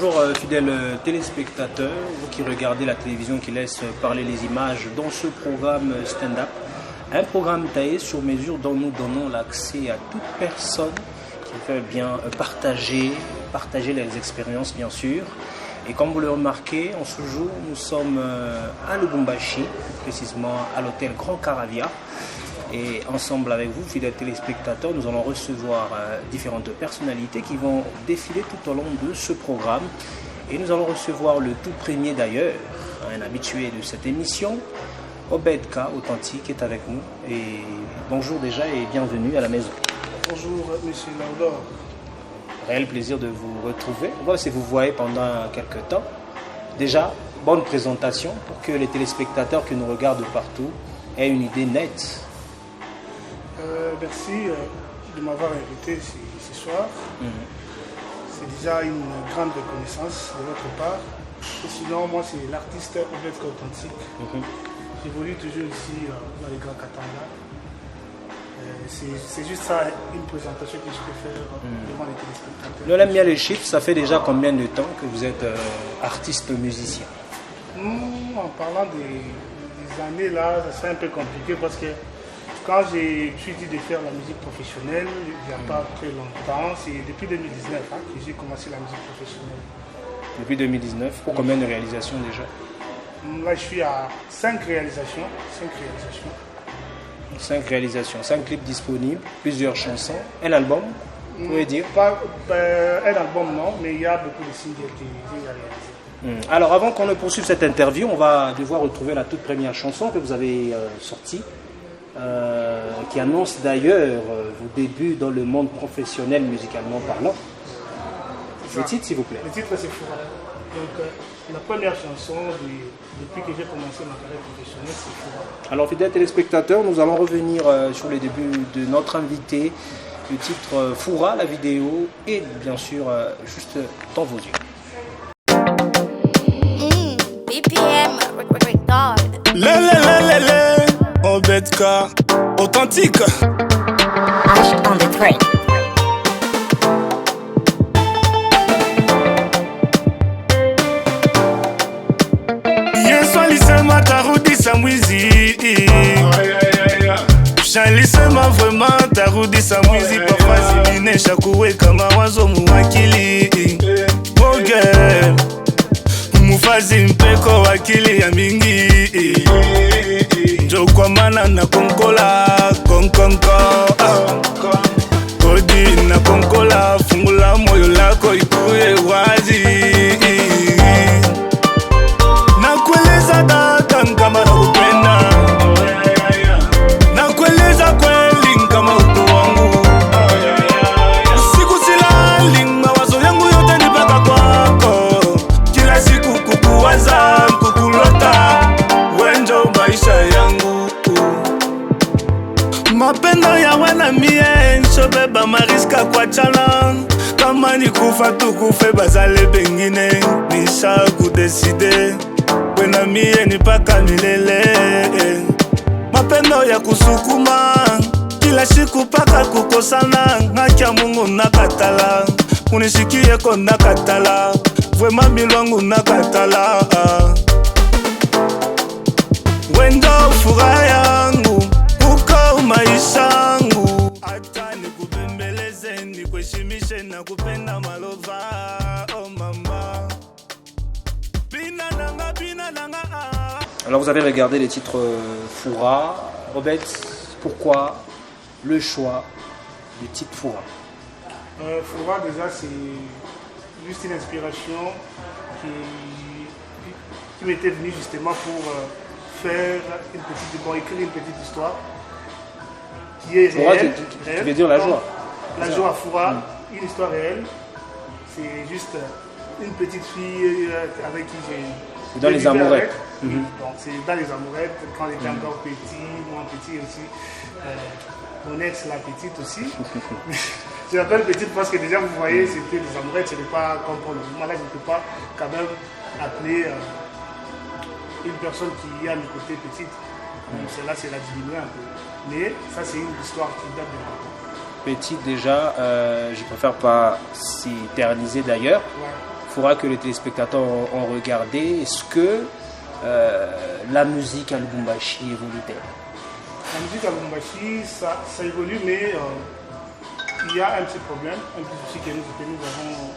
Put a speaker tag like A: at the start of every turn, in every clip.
A: Bonjour fidèles téléspectateurs, vous qui regardez la télévision qui laisse parler les images dans ce programme stand-up. Un programme taillé sur mesure dont nous donnons l'accès à toute personne qui veut bien partager les expériences bien sûr. Et comme vous le remarquez, en ce jour, nous sommes à Lubumbashi, précisément à l'hôtel Grand Caravia. Et ensemble avec vous, fidèles téléspectateurs, nous allons recevoir différentes personnalités qui vont défiler tout au long de ce programme. Et nous allons recevoir le tout premier d'ailleurs, un habitué de cette émission, Obedka Authentique est avec nous. Et bonjour déjà et bienvenue à la maison.
B: Bonjour monsieur Laudor.
A: Réel plaisir de vous retrouver. On va si vous voyez pendant quelques temps. Déjà, bonne présentation pour que les téléspectateurs qui nous regardent partout aient une idée nette.
B: Merci de m'avoir invité ce soir. C'est déjà une grande reconnaissance de votre part. Et sinon, moi, c'est l'artiste Obedka Authentique. J'évolue toujours ici dans les Grands Katanga. C'est juste ça, une présentation que je peux faire devant les téléspectateurs.
A: Nous, on aime bien les chiffres. Ça fait déjà combien de temps que vous êtes artiste musicien?
B: En parlant des années là, ça serait un peu compliqué parce que quand j'ai dit de faire la musique professionnelle, il n'y a pas très longtemps, c'est depuis 2019 que j'ai commencé la musique professionnelle.
A: Depuis 2019, pour combien de réalisations déjà?
B: Là, je suis à 5 réalisations.
A: 5 réalisations, 5 clips disponibles, plusieurs chansons, un album, vous pouvez dire?
B: Pas un album non, mais il y a beaucoup de singles que j'ai réalisés.
A: Alors avant qu'on ne poursuive cette interview, on va devoir retrouver la toute première chanson que vous avez sortie, qui annonce d'ailleurs vos débuts dans le monde professionnel musicalement parlant. Le titre s'il vous plaît.
B: Le titre c'est Foura. Donc la première chanson depuis que j'ai commencé ma carrière professionnelle c'est Foura.
A: Alors fidèles téléspectateurs, nous allons revenir sur les débuts de notre invité. Le titre Foura, la vidéo et bien sûr juste dans vos yeux.
C: BPM, record.
D: Obedka Authentique.
C: H on the train.
D: Yeswalisema tarudisa mwizi. Shalisema vraiment tarudisa mwizi. Papa zilinesha kuweka mawazo muwakili. Oh girl, mufazi mpeko wakili ya mingi. Njo kwa mana na konkola konkonko. Kodi na konkola fungula moyo lako ikuye wazi. Nakueleza dada kama nakupenda. Nakueleza kweli kama uko wangu. Siku silali mawazo yangu yote ni mpaka kwako. Kila siku kukuwaza kukulota. Wenjo maisha yangu. Mapendo ya wana mie nsobeba mariska kwa chana. Kama ni kufa tukufe bazale bengine. Nisha kudeside wena mie ni paka milele. Mapendo ya kusukuma kila siku paka kukosana. Ngakia Mungu nakatala unishikie ko nakatala. Vwema milwangu nakatala. Wendo furaha yangu uko maisha yangu. Hata nikubembeleze nikuheshimishe na kupenda malova. Oh mama Bina nanga.
A: Alors vous avez regardé les titres Foura. Obed, pourquoi le choix du titre Foura?
B: Foura déjà c'est juste une inspiration qui m'était venue justement pour faire écrire une petite histoire qui est
A: Foura,
B: réelle.
A: tu veux dire la joie?
B: La joie à Foura, une histoire réelle. C'est juste une petite fille avec qui j'ai...
A: Dans les amourettes.
B: Donc c'est dans les amourettes, quand j'étais encore petit, moi petit aussi. Mon ex la petite aussi. Je l'appelle petite parce que déjà vous voyez, c'était des amourettes, ce n'est pas comme pour le moment. Là je ne peux pas quand même appeler une personne qui est à mes côtés petite. Donc celle-là c'est la diminuer un peu. Mais ça c'est une histoire qui date de longtemps.
A: Petite déjà, je préfère pas s'éterniser d'ailleurs.
B: Ouais.
A: fera que les téléspectateurs ont regardé. Est-ce que la musique à Lubumbashi évolue-t-elle?
B: La musique à Lubumbashi, ça évolue, mais il y a un petit problème, un petit souci que nous avons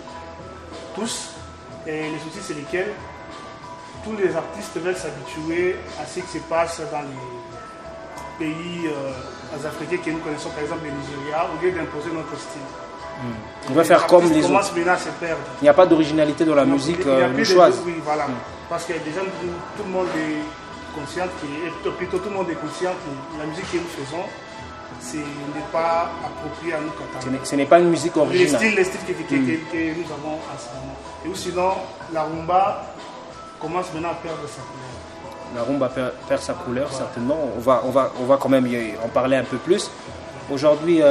B: tous. Et les soucis, c'est lesquels tous les artistes veulent s'habituer à ce qui se passe dans les pays africains que nous connaissons, par exemple le Nigeria, au lieu d'imposer notre style.
A: On va faire comme les autres. Il n'y a pas d'originalité dans la musique choisie.
B: Oui, voilà. Parce que déjà, tout le monde est conscient, plutôt tout le monde est conscient que la musique que nous faisons, ce n'est pas approprié à nous Katanga.
A: Ce n'est pas une musique originale.
B: Les styles que nous avons en ce moment. Et sinon, la rumba commence maintenant à perdre sa couleur.
A: La rumba perd sa couleur, certainement. On va quand même en parler un peu plus. Aujourd'hui,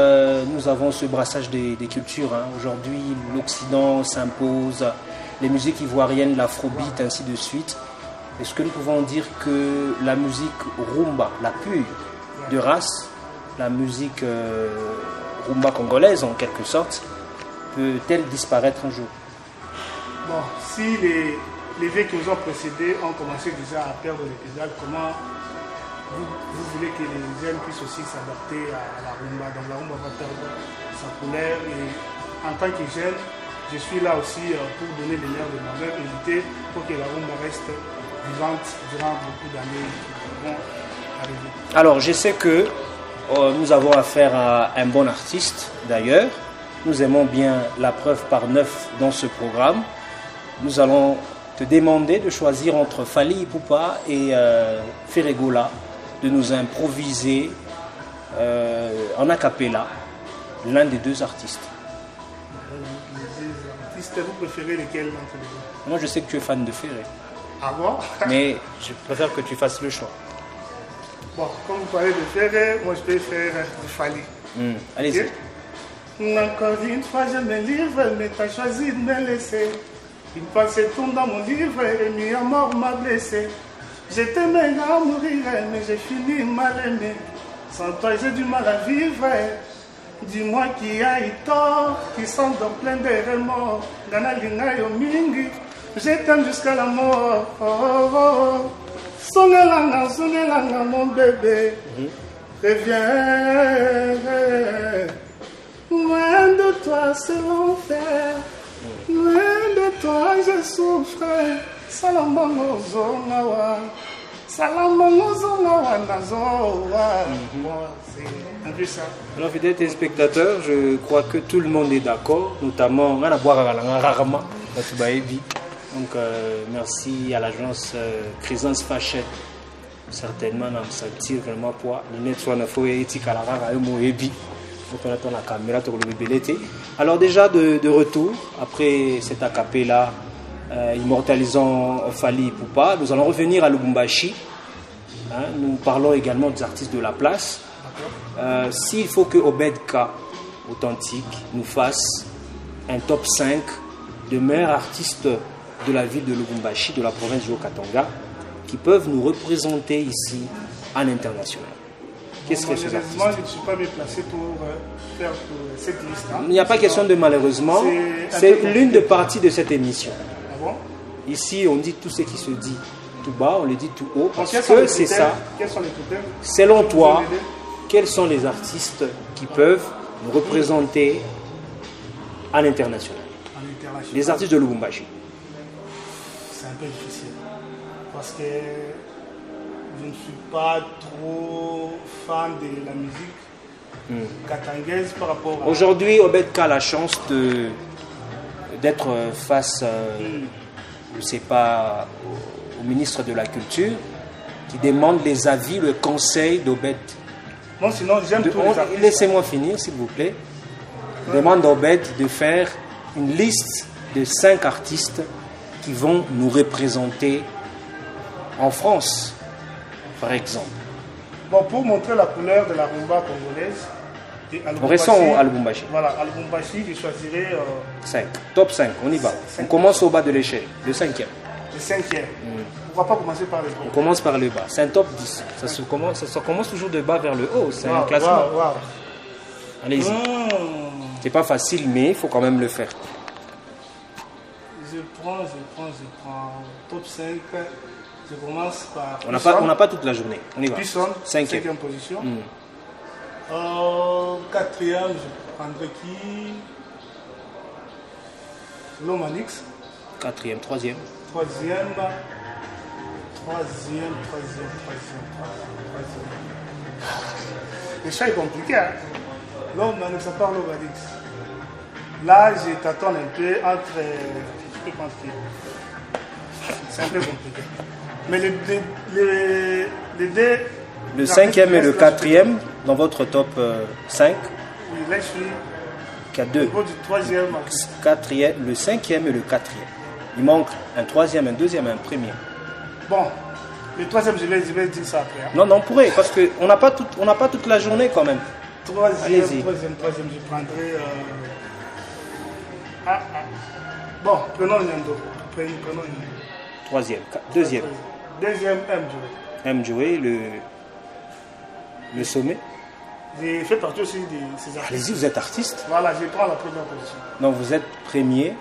A: nous avons ce brassage des cultures. Aujourd'hui, l'Occident s'impose, les musiques ivoiriennes, l'afrobeat, ainsi de suite. Est-ce que nous pouvons dire que la musique rumba, la pure de race, la musique rumba congolaise en quelque sorte, peut-elle disparaître un jour?
B: Bon, si les vieux qui nous ont précédés ont commencé déjà à perdre les pédales, comment vous voulez que les jeunes puissent aussi s'adapter à la rumba? Donc la rumba va perdre sa couleur, et en tant que jeune, je suis là aussi pour donner les meilleurs de moi-même, éviter pour que la rumba reste vivante durant beaucoup d'années qui vont arriver.
A: Alors je sais que nous avons affaire à un bon artiste d'ailleurs. Nous aimons bien la preuve par 9 dans ce programme. Nous allons te demander de choisir entre Fally Ipupa et Ferregola, de nous improviser en a cappella l'un des deux artistes.
B: Les artistes, vous préférez lesquels d'entre les deux?
A: Moi je sais que tu es fan de Ferré.
B: Ah bon?
A: Mais je préfère que tu fasses le choix.
B: Bon, comme vous parlez de Ferré, moi je peux faire du Fally.
A: Allez-y.
B: Okay? Encore une fois je me livre, mais t'as choisi de me laisser. Une pensée tourne dans mon livre et mi à mort m'a blessé. J'étais même à mourir, mais j'ai fini mal aimé. Sans toi j'ai du mal à vivre. Dis-moi qui a eu tort, qui sont dans plein de remords. Gana linga yo mingi, je t'aime jusqu'à la mort. Oh, oh, oh. Songelanga, mon bébé. Reviens. Loin de toi, c'est l'enfer. Loin de toi, je souffre. Salamango zongawa. Salamango zongawa nazowa. C'est un peu ça.
A: Alors, fidèles téléspectateurs, je crois que tout le monde est d'accord, notamment on a boire rarement. Donc, merci à l'agence Chrysance Fashion. Certainement, on s'en tire vraiment pour les net soit na fo et tikalara et moebi. Donc on attend la caméra pour le bébé. Alors déjà de retour après cet acapella immortalisant Fally Ipupa, nous allons revenir à Lubumbashi. Nous parlons également des artistes de la place. S'il faut que Obedka authentique nous fasse un top 5 de meilleurs artistes de la ville de Lubumbashi, de la province du Haut-Katanga, qui peuvent nous représenter ici à l'international. Qu'est-ce que ces artistes?
B: Malheureusement, je ne suis pas bien placé pour faire cette liste.
A: Il n'y a pas question de malheureusement. C'est l'une des parties de cette émission.
B: Ah bon?
A: Ici, on dit tout ce qui se dit tout bas, on le dit tout haut, parce
B: Donc,
A: que c'est ça.
B: Quels sont les critères?
A: Selon toi, quels sont les artistes qui peuvent nous représenter à l'international? Les artistes de Lubumbashi.
B: C'est un peu difficile. Parce que je ne suis pas trop fan de la musique katangaise par rapport à...
A: Aujourd'hui, Obedka a la chance d'être face, je ne sais pas, au ministre de la Culture, qui demande les avis, le conseil d'Obed.
B: Bon, sinon, j'aime tous les artistes.
A: Laissez-moi finir, s'il vous plaît. Demande à Obed de faire une liste de 5 artistes qui vont nous représenter en France, par exemple.
B: Bon, pour montrer la couleur de la rumba congolaise,
A: Restons à Lubumbashi.
B: Voilà, à Lubumbashi, je choisirais
A: 5. Top 5, on y va. On commence au bas de l'échelle, le 5e.
B: Le 5e. On ne va pas commencer par le bas.
A: On commence par le bas. C'est un top 10. Ça commence toujours de bas vers le haut. C'est un classement. Allez-y. C'est pas facile, mais il faut quand même le faire.
B: Je prends top 5. Je commence par.
A: On n'a pas toute la journée. On y va.
B: Pisson,
A: 5e
B: position. Quatrième, je prendrai qui? Lomanix.
A: 4e, 3e.
B: Troisième. Le choix est compliqué. Hein? Lomanix, ça part Lomanix. Là, je t'attends un peu entre. Je peux prendre qui? C'est un peu compliqué. Mais les deux.
A: Le 5e et le 4e dans votre top 5.
B: Oui, là je suis.
A: Qu'il y a 2.
B: Au niveau du 3e.
A: 4e, le 5e et le 4e. Il manque un 3e, un 2e et un 1er.
B: Bon, le 3e, je vais dire ça après. Hein.
A: Non, on pourrait, parce qu'on n'a pas toute la journée quand même.
B: Troisième, je prendrai. Bon, prenons Nyando. Prenons Nyando.
A: 3e, 2e.
B: Deuxième, M.
A: Joey, le sommet.
B: J'ai fait partie aussi de ces artistes.
A: Allez-y, vous êtes artiste.
B: Voilà, je prends la première position.
A: Donc vous êtes premier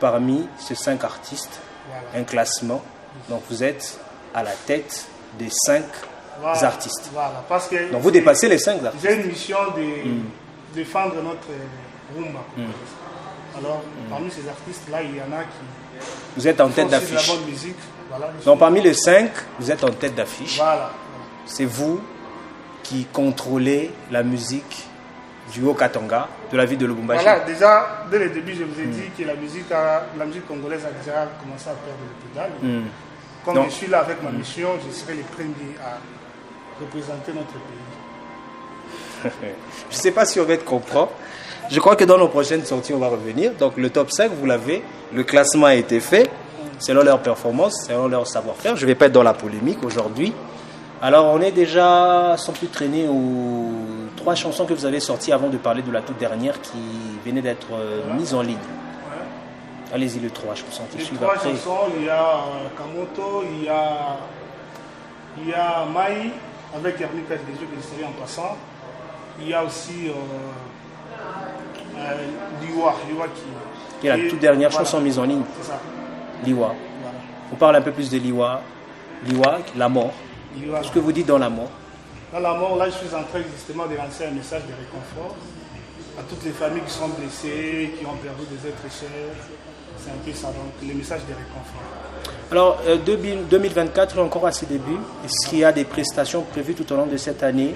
A: parmi ces 5 artistes.
B: Voilà.
A: Un classement. Donc vous êtes à la tête des 5 artistes.
B: Voilà, parce que.
A: Donc vous dépassez les 5 artistes.
B: J'ai une mission de défendre notre rumba. Alors, parmi ces artistes-là, il y en a qui.
A: Vous êtes en tête d'affiche.
B: La bonne musique. Voilà,
A: donc parmi les 5, vous êtes en tête d'affiche.
B: Voilà.
A: C'est vous qui contrôlez la musique du Haut-Katanga, de la ville de Lubumbashi.
B: Voilà, déjà, dès le début, je vous ai dit que la musique congolaise a déjà commencé à perdre le pédale. Comme je suis là avec ma mission, je serai le premier à représenter notre pays.
A: Je ne sais pas si on va être comprend. Je crois que dans nos prochaines sorties, on va revenir. Donc le top 5, vous l'avez. Le classement a été fait selon leur performance, selon leur savoir-faire. Je ne vais pas être dans la polémique aujourd'hui. Alors on est déjà, sans plus traîner, aux 3 chansons que vous avez sorties avant de parler de la toute dernière qui venait d'être mise en ligne. Ouais. Allez-y, le 3 chansons qui suivent après.
B: Les 3 chansons, il y a Kamoto, il y a Maï, avec Ernika des jeux que je savais en passant. Il y a aussi Liwa
A: qui est la toute dernière chanson mise en ligne.
B: C'est ça.
A: Liwa. Voilà. On parle un peu plus de Liwa. Liwa, la mort. Ce que vous dites dans la mort.
B: Dans la mort, là, je suis en train justement de lancer un message de réconfort à toutes les familles qui sont blessées, qui ont perdu des êtres chers. C'est un peu ça, donc le message de réconfort.
A: Alors, 2024 est encore à ses débuts. Est-ce qu'il y a des prestations prévues tout au long de cette année?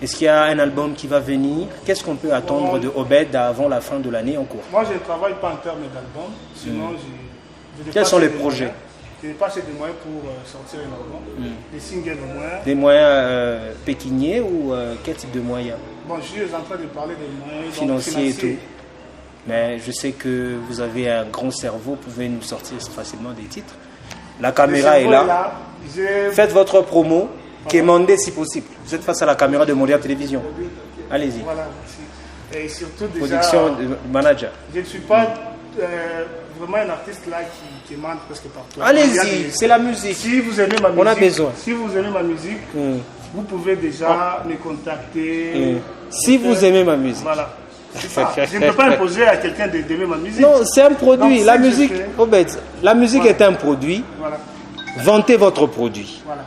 A: Est-ce qu'il y a un album qui va venir? Qu'est-ce qu'on peut attendre de Obed avant la fin de l'année en cours?
B: Moi, je ne travaille pas en termes d'album. Sinon,
A: quels sont les projets?
B: Je n'ai pas assez de moyens pour sortir un album. Des singles au moins.
A: Des moyens pécuniaires ou quel type de moyens?
B: Bon, je suis en train de parler des moyens
A: financiers et tout. Mais je sais que vous avez un grand cerveau, vous pouvez nous sortir facilement des titres. La caméra est là. Faites votre promo. Quémandez si possible. Vous êtes face à la caméra de Mondial Télévision. Allez-y.
B: Voilà, merci. Et surtout déjà,
A: production de manager.
B: Je ne suis pas vraiment un artiste là qui demande presque partout.
A: Allez-y, c'est la musique.
B: Si vous aimez ma musique,
A: on a besoin.
B: Si vous aimez ma musique, vous pouvez déjà me contacter.
A: Si vous aimez ma musique.
B: Voilà. Je ne peux pas imposer à quelqu'un d'aimer ma musique.
A: Non, c'est un produit. Donc, la musique, Obed, la musique est un produit.
B: Voilà.
A: Vantez votre produit.
B: Voilà.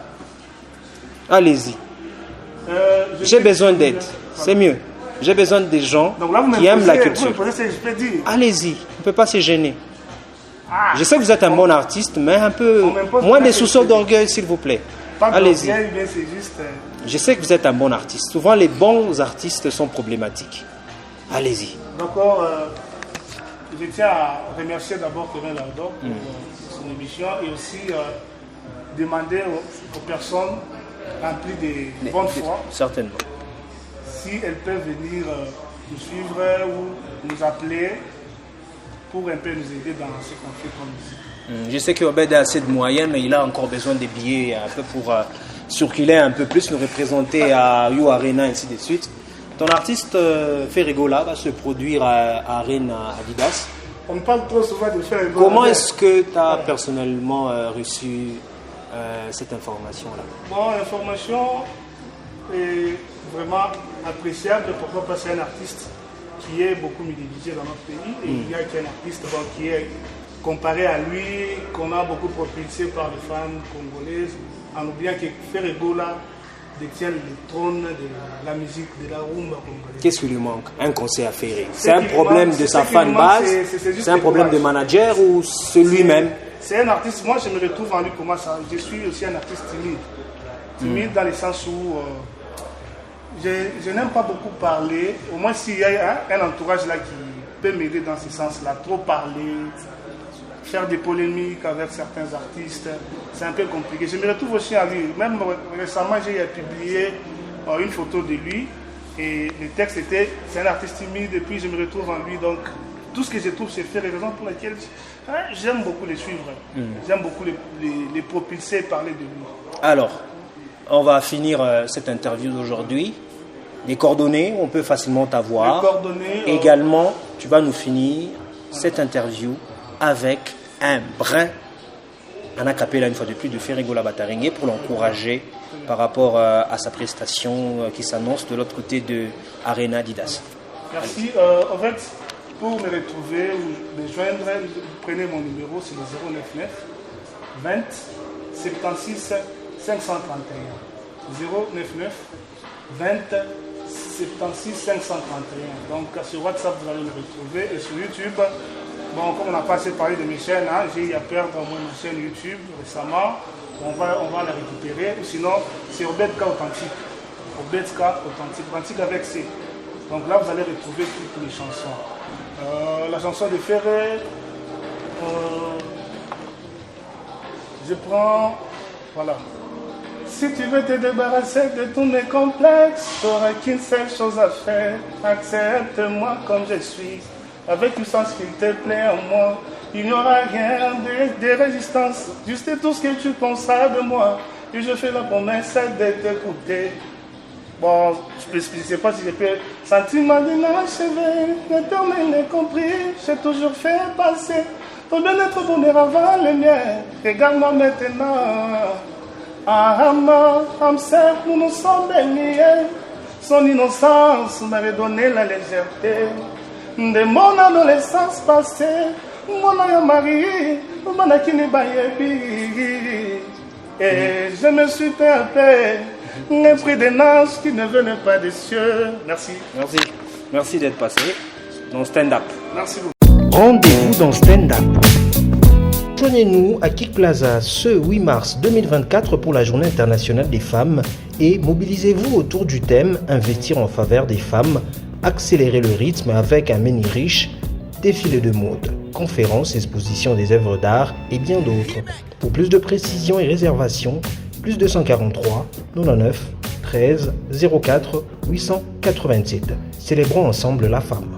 A: Allez-y. J'ai besoin d'aide. C'est mieux. J'ai besoin des gens qui aiment la culture. Allez-y. On ne peut pas se gêner. Je sais que vous êtes un bon artiste, mais un peu moins des sous-sols d'orgueil, s'il vous plaît. Allez-y. Je sais que vous êtes un bon artiste. Souvent, les bons artistes sont problématiques. Allez-y.
B: D'accord. Je tiens à remercier d'abord Kevin Lardor pour son émission et aussi demander aux personnes remplies de bonne foi,
A: certainement,
B: si elles peuvent venir nous suivre ou nous appeler pour un peu nous aider dans ce qu'on fait comme musique.
A: Je sais qu'Obed a assez de moyens, mais il a encore besoin des billets un peu pour circuler un peu plus, nous représenter à You Arena, ainsi de suite. Ton artiste Ferregola va se produire à Arena Adidas.
B: On parle trop souvent de Ferregola.
A: Comment est-ce que tu as personnellement reçu cette information-là?
B: Bon, l'information est vraiment appréciable. Pourquoi? Parce que c'est un artiste qui est beaucoup médiatisé dans notre pays. Et il y a qu'un artiste qui est comparé à lui, qu'on a beaucoup propulsé par les femmes congolaises, en oubliant que Ferrego là détient le trône de la musique, de la rumba congolaise.
A: Qu'est-ce qui lui manque? Un concert à Ferré. C'est un problème de sa fan base, c'est un problème de manager ou c'est lui-même?
B: C'est un artiste, moi je me retrouve en lui comme ça. Je suis aussi un artiste timide. Timide dans le sens où je n'aime pas beaucoup parler. Au moins s'il y a un entourage là qui peut m'aider dans ce sens-là, trop parler, faire des polémiques avec certains artistes, c'est un peu compliqué. Je me retrouve aussi en lui. Même récemment, j'ai publié une photo de lui et le texte était « c'est un artiste timide » et puis je me retrouve en lui. Donc tout ce que je trouve, c'est faire les raisons pour lesquelles j'aime beaucoup les suivre. J'aime beaucoup les propulser, parler de lui.
A: Alors, on va finir cette interview d'aujourd'hui. Les coordonnées, on peut facilement t'avoir.
B: Les coordonnées.
A: Également, tu vas nous finir cette interview avec un brin en acapella une fois de plus de Ferrego Bataringue pour l'encourager par rapport à sa prestation qui s'annonce de l'autre côté de Arena Didas.
B: Merci. En fait, pour me retrouver ou me joindre, prenez mon numéro, c'est le 099 20 76 531. 099 20 76 531. Donc sur WhatsApp, vous allez me retrouver et sur YouTube. Bon, comme on n'a pas assez parlé de mes chaînes, j'ai eu à perdre au moins ma chaîne YouTube récemment. On va la récupérer. Ou sinon, c'est Obetka Authentique. Obetka Authentique avec C. Donc là, vous allez retrouver toutes les chansons. La chanson de Ferré, je prends, voilà. Si tu veux te débarrasser de tous mes complexes, tu n'auras qu'une seule chose à faire. Accepte-moi comme je suis, avec tout sens qu'il te plaît en moi. Il n'y aura rien de résistance, juste tout ce que tu penseras de moi. Et je fais la promesse de t'écouter. Bon, je ne sais pas si je peux. Sentiment d'inachevé, déterminé, compris, j'ai toujours fait passer. Ton bien-être bonheur avant le mien, regarde-moi maintenant. Ah, âme sœur, nous nous sommes bénis. Son innocence m'avait donné la légèreté de mon adolescence passée. Mon aïe mari, mon akini bayebi. Et je me suis perpé, l'esprit des nages qui ne venaient pas des cieux. Merci.
A: Merci d'être passé dans Stand Up.
B: Merci beaucoup.
A: Rendez-vous dans Stand Up. Joignez-nous à Kick Plaza ce 8 mars 2024 pour la Journée internationale des femmes et mobilisez-vous autour du thème « Investir en faveur des femmes, accélérer le rythme avec un menu riche, défilé de mode, conférences, expositions des œuvres d'art et bien d'autres. » Pour plus de précisions et réservations, plus 243 99 13 04 887. Célébrons ensemble la femme.